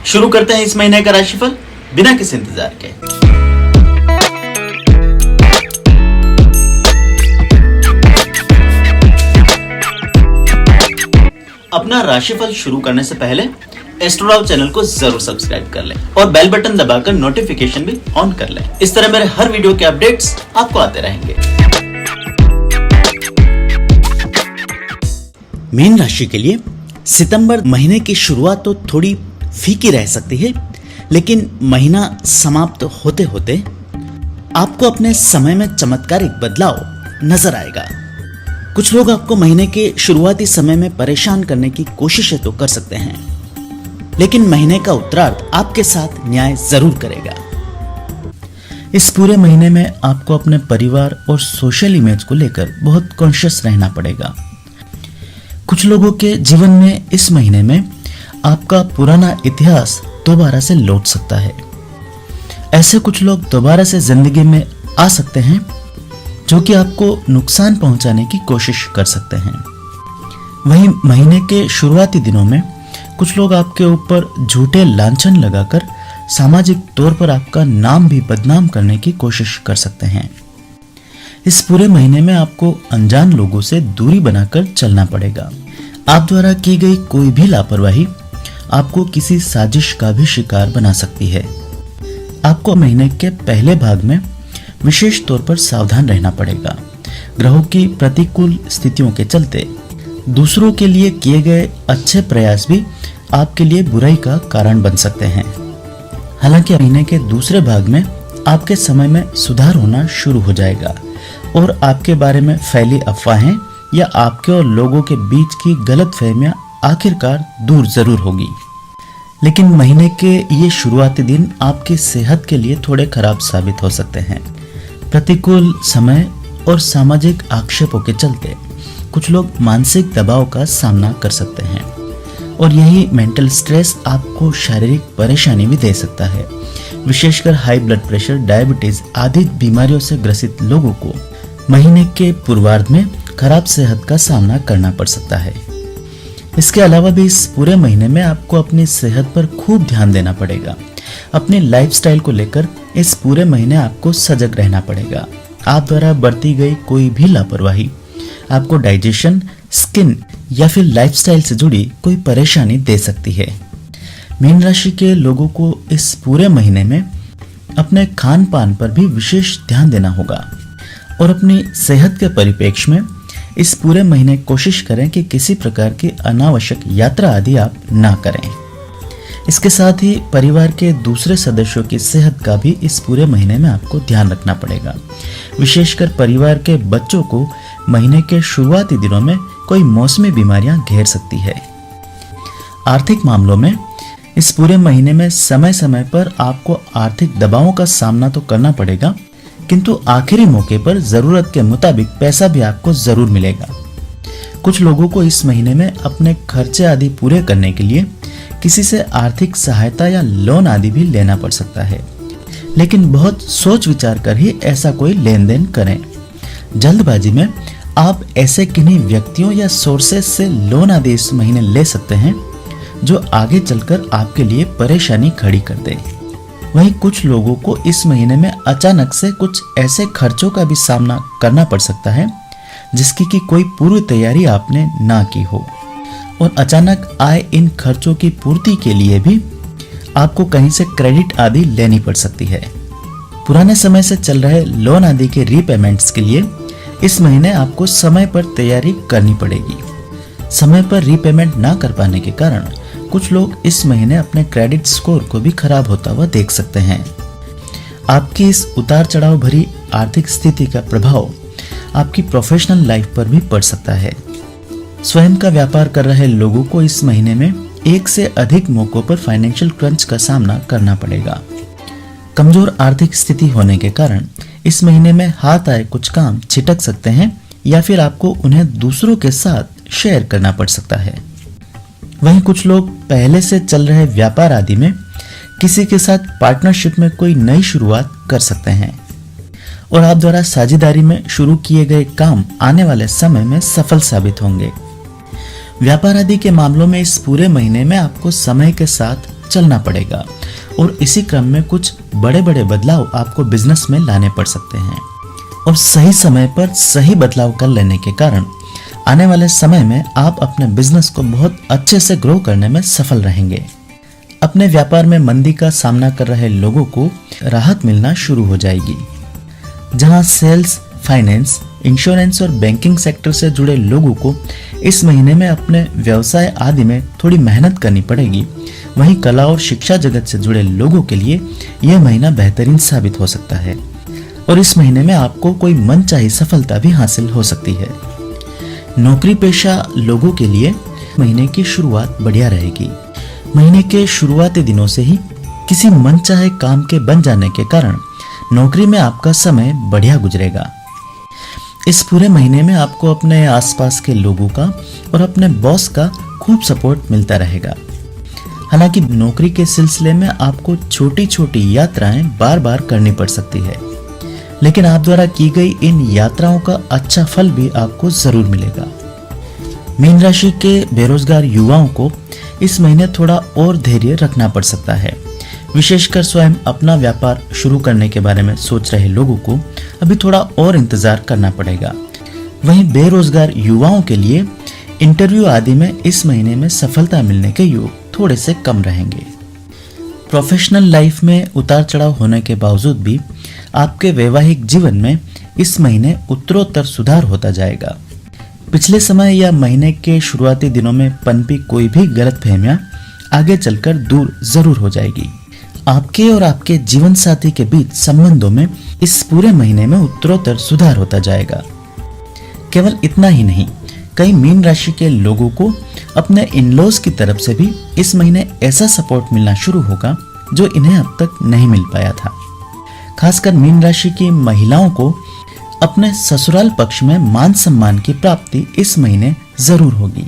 शुरू करते हैं इस महीने का राशिफल बिना किसी इंतजार के। अपना राशिफल शुरू करने से पहले एस्ट्रोलॉग चैनल को जरूर सब्सक्राइब कर लें और बेल बटन दबाकर नोटिफिकेशन भी ऑन कर लें। इस तरह मेरे हर वीडियो के अपडेट्स आपको आते रहेंगे। मीन राशि के लिए सितंबर महीने की शुरुआत तो थोड़ी फीकी रह सकती है, लेकिन महीना समाप्त होते होते आपको अपने समय में चमत्कारिक बदलाव नजर आएगा। कुछ लोग आपको महीने के शुरुआती समय में परेशान करने की कोशिशें तो कर सकते हैं, लेकिन महीने का उत्तरार्ध आपके साथ न्याय जरूर करेगा। इस पूरे महीने में आपको अपने परिवार और सोशल इमेज को लेकर बहुत कॉन्शियस रहना पड़ेगा। कुछ लोगों के जीवन में इस महीने में आपका पुराना इतिहास दोबारा से लौट सकता है। ऐसे कुछ लोग दोबारा से जिंदगी में आ सकते हैं जो कि आपको नुकसान पहुंचाने की कोशिश कर सकते हैं। वहीं महीने के शुरुआती दिनों में कुछ लोग आपके ऊपर झूठे लांछन लगाकर सामाजिक तौर पर आपका नाम भी बदनाम करने की कोशिश कर सकते हैं। इस पूरे महीने में आपको अनजान लोगों से दूरी बनाकर चलना पड़ेगा। आप द्वारा की गई कोई भी लापरवाही आपको किसी साजिश का भी शिकार बना सकती है। आपको महीने के पहले भाग में विशेष तौर पर सावधान रहना पड़ेगा। ग्रहों की प्रतिकूल स्थितियों के चलते दूसरों के लिए किए गए अच्छे प्रयास भी आपके लिए बुराई का कारण बन सकते हैं। हालांकि महीने के दूसरे भाग में आपके समय में सुधार होना शुरू हो जाएगा और आपके बारे में फैली अफवाहें या आपके और लोगों के बीच की गलतफहमियां आखिरकार दूर जरूर होगी। लेकिन महीने के ये शुरुआती दिन आपकी सेहत के लिए थोड़े खराब साबित हो सकते हैं। प्रतिकूल समय और सामाजिक आक्षेपों के चलते कुछ लोग मानसिक दबाव का सामना कर सकते हैं और यही मेंटल स्ट्रेस आपको शारीरिक परेशानी भी दे सकता है। विशेषकर हाई ब्लड प्रेशर, डायबिटीज आदि बीमारियों से ग्रसित लोगों को महीने के पूर्वार्ध में खराब सेहत का सामना करना पड़ सकता है। इसके अलावा भी इस पूरे महीने में आपको अपनी सेहत पर खूब ध्यान देना पड़ेगा। अपनी लाइफस्टाइल को लेकर इस पूरे महीने आपको सजग रहना पड़ेगा। आप द्वारा बरती गई कोई भी लापरवाही आपको डाइजेशन, स्किन या फिर लाइफस्टाइल से जुड़ी कोई परेशानी दे सकती है। मीन राशि के लोगों को इस पूरे महीने में अपने खान पान पर भी विशेष ध्यान देना होगा और अपनी सेहत के परिप्रेक्ष्य में इस पूरे महीने कोशिश करें कि किसी प्रकार की अनावश्यक यात्रा आदि आप ना करें। इसके साथ ही परिवार के दूसरे सदस्यों की सेहत का भी इस पूरे महीने में आपको ध्यान रखना पड़ेगा। विशेषकर परिवार के बच्चों को महीने के शुरुआती दिनों में कोई मौसमी बीमारियां घेर सकती है। आर्थिक मामलों में इस पूरे महीने में समय समय पर आपको आर्थिक दबावों का सामना तो करना पड़ेगा, किंतु आखिरी मौके पर जरूरत के मुताबिक पैसा भी आपको जरूर मिलेगा। कुछ लोगों को इस महीने में अपने खर्चे आदि पूरे करने के लिए किसी से आर्थिक सहायता या लोन आदि भी लेना पड़ सकता है, लेकिन बहुत सोच विचार कर ही ऐसा कोई लेन देन करें। जल्दबाजी में आप ऐसे किन्हीं व्यक्तियों या सोर्सेस से लोन आदि इस महीने ले सकते हैं जो आगे चलकर आपके लिए परेशानी खड़ी कर दे। वहीं कुछ लोगों को इस महीने में अचानक से कुछ ऐसे खर्चों का भी सामना करना पड़ सकता है जिसकी कि कोई पूर्व तैयारी आपने ना की हो, और अचानक आए इन खर्चों की पूर्ति के लिए भी आपको कहीं से क्रेडिट आदि लेनी पड़ सकती है। पुराने समय से चल रहे लोन आदि के रीपेमेंट्स के लिए इस महीने आपको समय पर तैयारी करनी पड़ेगी। समय पर रीपेमेंट ना कर पाने के कारण कुछ लोग इस महीने अपने क्रेडिट स्कोर को भी खराब होता हुआ देख सकते हैं। आपकी इस उतार चढ़ाव भरी आर्थिक स्थिति का प्रभाव आपकी प्रोफेशनल लाइफ पर भी पड़ सकता है। स्वयं का व्यापार कर रहे लोगों को इस महीने में एक से अधिक मौकों पर फाइनेंशियल क्रंच का सामना करना पड़ेगा। कमजोर आर्थिक स्थिति होने के कारण इस महीने में हाथ आए कुछ काम छिटक सकते हैं या फिर आपको उन्हें दूसरों के साथ शेयर करना पड़ सकता है। वहीं कुछ लोग पहले से चल रहे व्यापार आदि में किसी के साथ पार्टनरशिप में कोई नई शुरुआत कर सकते हैं और आप द्वारा साझेदारी में शुरू किए गए काम आने वाले समय में सफल साबित होंगे। व्यापार आदि के मामलों में इस पूरे महीने में आपको समय के साथ चलना पड़ेगा और इसी क्रम में कुछ बड़े बड़े बदलाव आपको बिजनेस में लाने पड़ सकते हैं। और सही समय पर सही बदलाव कर लेने के कारण आने वाले समय में आप अपने बिजनेस को बहुत अच्छे से ग्रो करने में सफल रहेंगे। अपने व्यापार में मंदी का सामना कर रहे लोगों को राहत मिलना शुरू हो जाएगी। जहां सेल्स, फाइनेंस, इंश्योरेंस और बैंकिंग सेक्टर से जुड़े लोगों को इस महीने में अपने व्यवसाय आदि में थोड़ी मेहनत करनी पड़ेगी, वहीं कला और शिक्षा जगत से जुड़े लोगों के लिए यह महीना बेहतरीन साबित हो सकता है और इस महीने में आपको कोई मनचाही सफलता भी हासिल हो सकती है। नौकरी पेशा लोगों के लिए महीने की शुरुआत बढ़िया रहेगी। महीने के शुरुआती दिनों से ही किसी मनचाहे काम के बन जाने के कारण नौकरी में आपका समय बढ़िया गुजरेगा। इस पूरे महीने में आपको अपने आसपास के लोगों का और अपने बॉस का खूब सपोर्ट मिलता रहेगा। हालांकि नौकरी के सिलसिले में आपको छोटी छोटी यात्राएं बार बार करनी पड़ सकती है, लेकिन आप द्वारा की गई इन यात्राओं का अच्छा फल भी आपको जरूर मिलेगा। मीन राशि के बेरोजगार युवाओं को इस महीने थोड़ा और धैर्य रखना पड़ सकता है। विशेषकर स्वयं अपना व्यापार शुरू करने के बारे में सोच रहे लोगों को अभी थोड़ा और इंतजार करना पड़ेगा। वहीं बेरोजगार युवाओं के लिए इंटरव्यू आदि में इस महीने में सफलता मिलने के योग थोड़े से कम रहेंगे। प्रोफेशनल लाइफ में उतार चढ़ाव होने के बावजूद भी आपके वैवाहिक जीवन में इस महीने उत्तरोत्तर सुधार होता जाएगा। पिछले समय या महीने के शुरुआती दिनों में पनपी कोई भी गलतफहमियां आगे चलकर दूर जरूर हो जाएगी। आपके और आपके जीवन साथी के बीच संबंधों में इस पूरे महीने में उत्तरोत्तर सुधार होता जाएगा। केवल इतना ही नहीं, कई मीन राशि के लोगों को अपने इन-लॉज की तरफ से भी इस महीने ऐसा सपोर्ट मिलना शुरू होगा जो इन्हें अब तक नहीं मिल पाया था। खासकर मीन राशि की महिलाओं को अपने ससुराल पक्ष में मान सम्मान की प्राप्ति इस महीने जरूर होगी।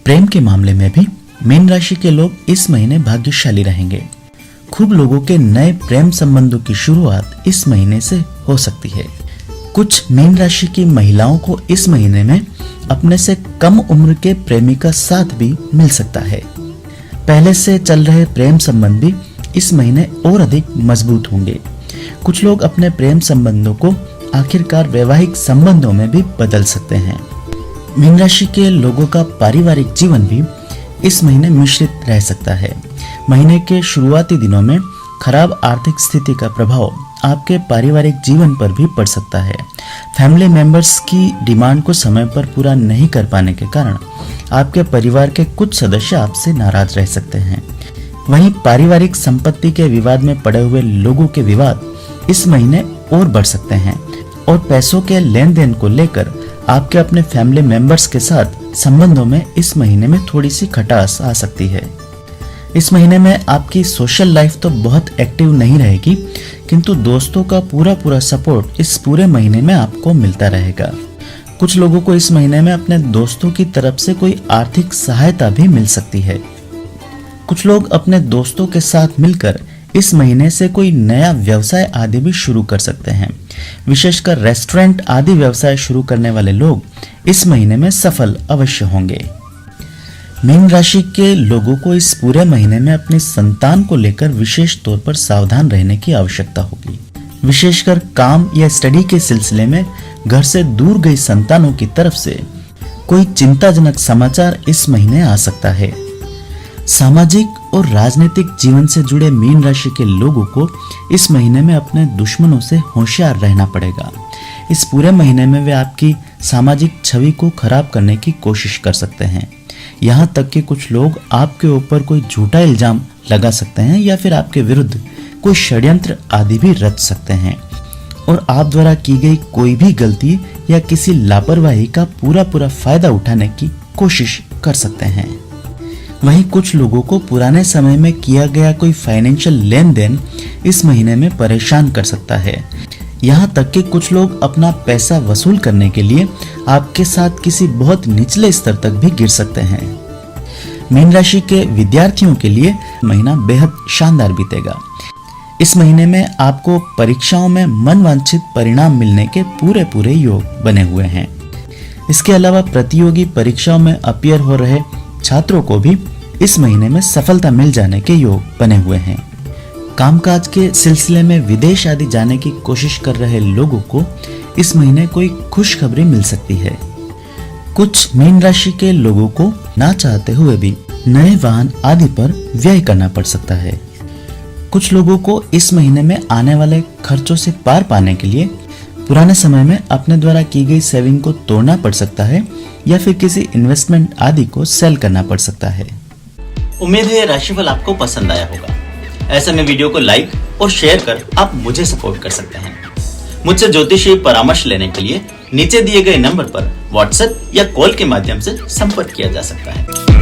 प्रेम के मामले में भी मीन राशि के लोग इस महीने भाग्यशाली रहेंगे। खूब लोगों के नए प्रेम संबंधों की शुरुआत इस महीने से हो सकती है। कुछ मीन राशि की महिलाओं को इस महीने में अपने से कम उम्र के प्रेमी का साथ भी मिल सकता है। पहले से चल रहे प्रेम संबंध भी इस महीने और अधिक मजबूत होंगे। कुछ लोग अपने प्रेम संबंधों को आखिरकार वैवाहिक संबंधों में भी बदल सकते हैं। मीन राशि के लोगों का पारिवारिक जीवन भी इस महीने मिश्रित रह सकता है। महीने के शुरुआती दिनों में खराब आर्थिक स्थिति का प्रभाव आपके पारिवारिक जीवन पर भी पड़ सकता है। फैमिली मेंबर्स की डिमांड को समय पर पूरा नहीं कर पाने के कारण आपके परिवार के कुछ सदस्य आपसे नाराज रह सकते हैं। वहीं पारिवारिक संपत्ति के विवाद में पड़े हुए लोगों के विवाद इस महीने और बढ़ सकते हैं और पैसों के लेन देन को लेकर आपके अपने फैमिली मेंबर्स के साथ संबंधों में इस महीने में थोड़ी सी खटास आ सकती है। इस महीने में आपकी सोशल लाइफ तो बहुत एक्टिव नहीं रहेगी, किंतु दोस्तों का पूरा सपोर्ट इस पूरे महीने में आपको मिलता रहेगा। कुछ लोगों को इस महीने में अपने दोस्तों की तरफ से कोई आर्थिक सहायता भी मिल सकती है। कुछ लोग अपने दोस्तों के साथ मिलकर इस महीने से कोई नया व्यवसाय आदि भी शुरू कर सकते हैं। विशेषकर रेस्टोरेंट आदि व्यवसाय शुरू करने वाले लोग इस महीने में सफल अवश्य होंगे। मीन राशि के लोगों को इस पूरे महीने में अपनी संतान को लेकर विशेष तौर पर सावधान रहने की आवश्यकता होगी। विशेषकर काम या स्टडी के सिलसिले में घर से दूर गई संतानों की तरफ से कोई चिंताजनक समाचार इस महीने आ सकता है। सामाजिक और राजनीतिक जीवन से जुड़े मीन राशि के लोगों को इस महीने में अपने दुश्मनों से होशियार रहना पड़ेगा। इस पूरे महीने में वे आपकी सामाजिक छवि को खराब करने की कोशिश कर सकते हैं। यहाँ तक कि कुछ लोग आपके ऊपर कोई झूठा इल्जाम लगा सकते हैं या फिर आपके विरुद्ध कोई षड्यंत्र आदि भी रच सकते हैं और आप द्वारा की गई कोई भी गलती या किसी लापरवाही का पूरा फायदा उठाने की कोशिश कर सकते हैं। वहीं कुछ लोगों को पुराने समय में किया गया कोई फाइनेंशियल लेन देन इस महीने में परेशान कर सकता है। यहाँ तक कि कुछ लोग अपना पैसा वसूल करने के लिए आपके साथ किसी बहुत निचले स्तर तक भी गिर सकते हैं। मीन राशि के विद्यार्थियों के लिए महीना बेहद शानदार बीतेगा। इस महीने में आपको परीक्षाओं में मनवांछित परिणाम मिलने के पूरे योग बने हुए हैं। इसके अलावा प्रतियोगी परीक्षाओं में अपीयर हो रहे छात्रों को भी इस महीने में सफलता मिल जाने के योग बने हुए हैं। कामकाज के सिलसिले में विदेश आदि जाने की कोशिश कर रहे लोगों को इस महीने कोई खुशखबरी मिल सकती है। कुछ मीन राशि के लोगों को ना चाहते हुए भी नए वाहन आदि पर व्यय करना पड़ सकता है। कुछ लोगों को इस महीने में आने वाले खर्चों से पार पाने के लिए पुराने समय में अपने द्वारा की गई सेविंग को तोड़ना पड़ सकता है या फिर किसी इन्वेस्टमेंट आदि को सेल करना पड़ सकता है। उम्मीद है ये राशिफल आपको पसंद आया होगा। ऐसे में वीडियो को लाइक और शेयर कर आप मुझे सपोर्ट कर सकते हैं। मुझसे ज्योतिषीय परामर्श लेने के लिए नीचे दिए गए नंबर पर व्हाट्सएप या कॉल के माध्यम से संपर्क किया जा सकता है।